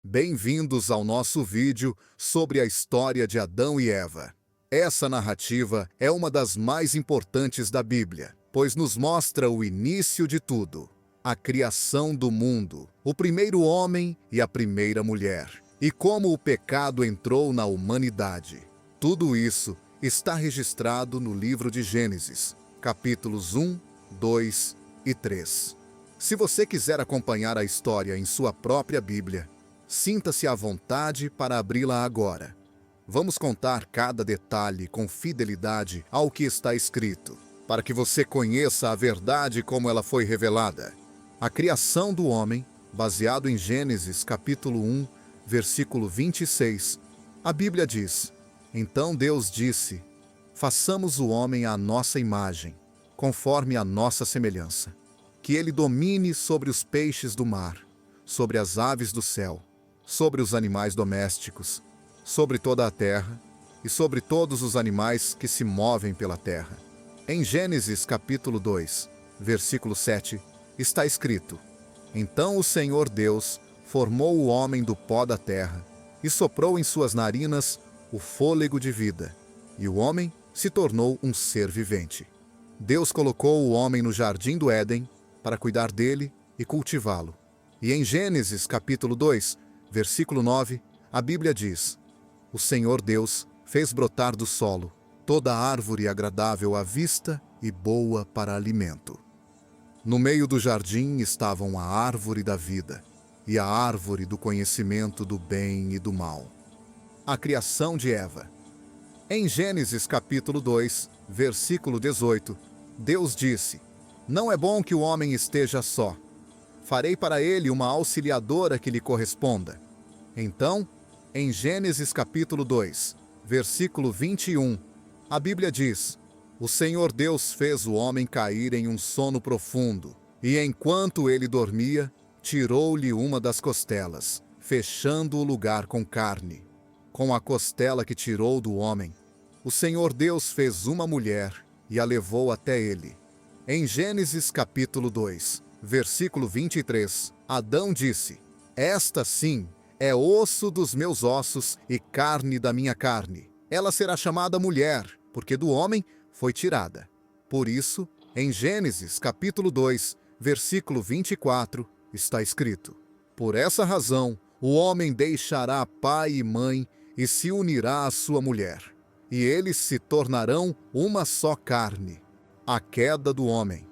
Bem-vindos ao nosso vídeo sobre a história de Adão e Eva. Essa narrativa é uma das mais importantes da Bíblia, pois nos mostra o início de tudo, a criação do mundo, o primeiro homem e a primeira mulher, e como o pecado entrou na humanidade. Tudo isso está registrado no livro de Gênesis, capítulos 1, 2 e 3. Se você quiser acompanhar a história em sua própria Bíblia, sinta-se à vontade para abri-la agora. Vamos contar cada detalhe com fidelidade ao que está escrito, para que você conheça a verdade como ela foi revelada. A criação do homem, baseado em Gênesis capítulo 1, versículo 26, a Bíblia diz: Então Deus disse, façamos o homem à nossa imagem, conforme a nossa semelhança, que ele domine sobre os peixes do mar, sobre as aves do céu, sobre os animais domésticos, sobre toda a terra e sobre todos os animais que se movem pela terra. Em Gênesis capítulo 2, versículo 7, está escrito: Então o Senhor Deus formou o homem do pó da terra e soprou em suas narinas o fôlego de vida, e o homem se tornou um ser vivente. Deus colocou o homem no jardim do Éden para cuidar dele e cultivá-lo. E em Gênesis capítulo 2, versículo 9, a Bíblia diz: O Senhor Deus fez brotar do solo toda árvore agradável à vista e boa para alimento. No meio do jardim estavam a árvore da vida e a árvore do conhecimento do bem e do mal. A criação de Eva. Em Gênesis capítulo 2, versículo 18, Deus disse: Não é bom que o homem esteja só. Farei para ele uma auxiliadora que lhe corresponda. Então, em Gênesis capítulo 2, versículo 21, a Bíblia diz: O Senhor Deus fez o homem cair em um sono profundo, e enquanto ele dormia, tirou-lhe uma das costelas, fechando o lugar com carne. Com a costela que tirou do homem, o Senhor Deus fez uma mulher e a levou até ele. Em Gênesis capítulo 2, versículo 23, Adão disse: Esta sim é osso dos meus ossos e carne da minha carne. Ela será chamada mulher, porque do homem foi tirada. Por isso, em Gênesis capítulo 2, versículo 24, está escrito: Por essa razão, o homem deixará pai e mãe e se unirá à sua mulher, e eles se tornarão uma só carne. A queda do homem.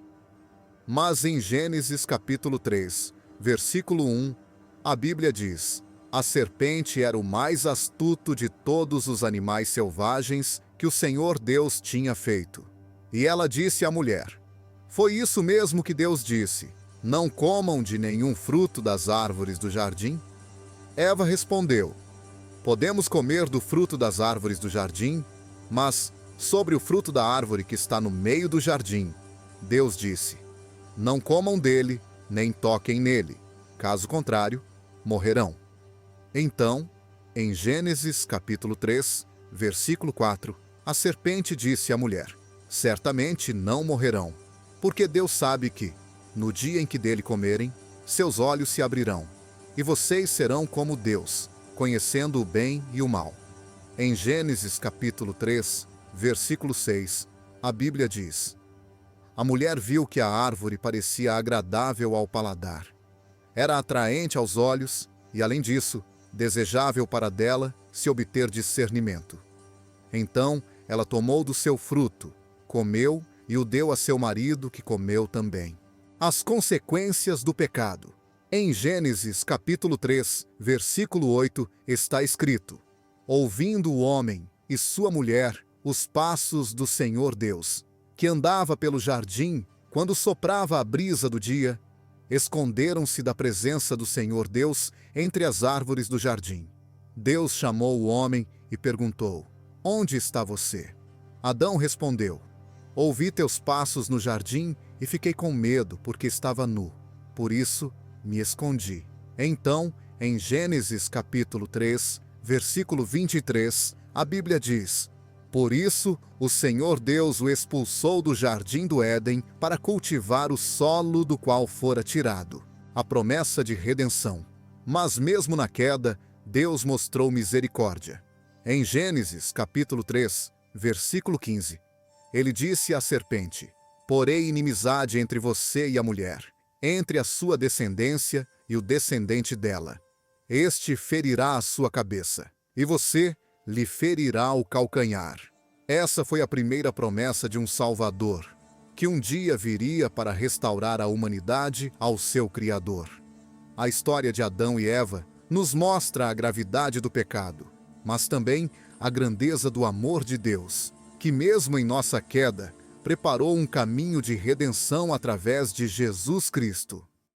Mas em Gênesis capítulo 3, versículo 1, a Bíblia diz: A serpente era o mais astuto de todos os animais selvagens que o Senhor Deus tinha feito. E ela disse à mulher: Foi isso mesmo que Deus disse: Não comam de nenhum fruto das árvores do jardim? Eva respondeu: Podemos comer do fruto das árvores do jardim, mas sobre o fruto da árvore que está no meio do jardim, Deus disse: Não comam dele, nem toquem nele, caso contrário, morrerão. Então, em Gênesis capítulo 3, versículo 4, a serpente disse à mulher: Certamente não morrerão, porque Deus sabe que, no dia em que dele comerem, seus olhos se abrirão, e vocês serão como Deus, conhecendo o bem e o mal. Em Gênesis capítulo 3, versículo 6, a Bíblia diz: A mulher viu que a árvore parecia agradável ao paladar. Era atraente aos olhos e, além disso, desejável para dela se obter discernimento. Então ela tomou do seu fruto, comeu e o deu a seu marido, que comeu também. As consequências do pecado. Em Gênesis capítulo 3, versículo 8, está escrito: Ouvindo o homem e sua mulher os passos do Senhor Deus, que andava pelo jardim quando soprava a brisa do dia, esconderam-se da presença do Senhor Deus entre as árvores do jardim. Deus chamou o homem e perguntou: Onde está você? Adão respondeu: Ouvi teus passos no jardim e fiquei com medo porque estava nu. Por isso, me escondi. Então, em Gênesis capítulo 3, versículo 23, a Bíblia diz: Por isso, o Senhor Deus o expulsou do jardim do Éden para cultivar o solo do qual fora tirado. A promessa de redenção. Mas mesmo na queda, Deus mostrou misericórdia. Em Gênesis, capítulo 3, versículo 15, ele disse à serpente: "Porei inimizade entre você e a mulher, entre a sua descendência e o descendente dela. Este ferirá a sua cabeça, e você lhe ferirá o calcanhar." Essa foi a primeira promessa de um Salvador, que um dia viria para restaurar a humanidade ao seu Criador. A história de Adão e Eva nos mostra a gravidade do pecado, mas também a grandeza do amor de Deus, que mesmo em nossa queda, preparou um caminho de redenção através de Jesus Cristo.